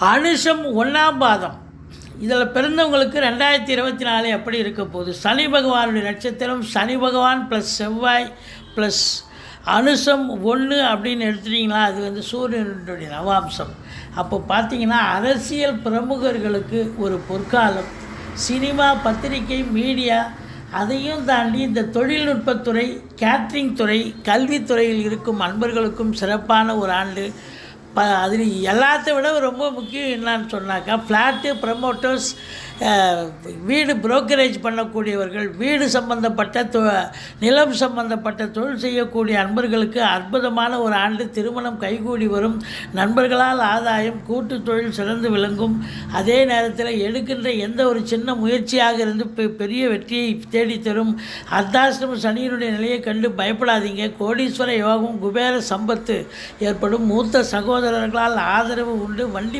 அனுஷம் 1ஆம் பாதம் இதில் பிறந்தவங்களுக்கு 2024 எப்படி இருக்க போகுது? சனி பகவானுடைய நட்சத்திரம், சனி பகவான் ப்ளஸ் செவ்வாய் ப்ளஸ் அனுஷம் 1 அப்படின்னு எடுத்துட்டிங்களா, அது வந்து சூரியனுடைய நவாம்சம். அப்போ பார்த்திங்கன்னா அரசியல் பிரமுகர்களுக்கு ஒரு பொற்காலம். சினிமா, பத்திரிகை, மீடியா, அதையும் தாண்டி இந்த தொழில்நுட்பத்துறை, கேட்ரிங் துறை, கல்வித்துறையில் இருக்கும் அன்பர்களுக்கும் சிறப்பான ஒரு ஆண்டு. அதில் எல்லாத்த விட ரொம்ப முக்கியம் என்னான்னு சொன்னாக்கா, ஃப்ளாட்டு ப்ரமோட்டர்ஸ், வீடு புரோக்கரேஜ் பண்ணக்கூடியவர்கள், வீடு சம்பந்தப்பட்ட நிலம் சம்பந்தப்பட்ட தொழில் செய்யக்கூடிய அன்பர்களுக்கு அற்புதமான ஒரு ஆண்டு. திருமணம் கைகூடி வரும், நண்பர்களால் ஆதாயம், கூட்டு தொழில் சிறந்து விளங்கும். அதே நேரத்தில் எடுக்கின்ற எந்த ஒரு சின்ன முயற்சியாக இருந்து பெரிய வெற்றியை தேடித்தரும். அர்த்தாஷ்டம சனியினுடைய நிலையை கண்டு பயப்படாதீங்க. கோடீஸ்வர யோகம், குபேர சம்பத்து ஏற்படும். மூத்த சகோதரர்களால் ஆதரவு உண்டு. வண்டி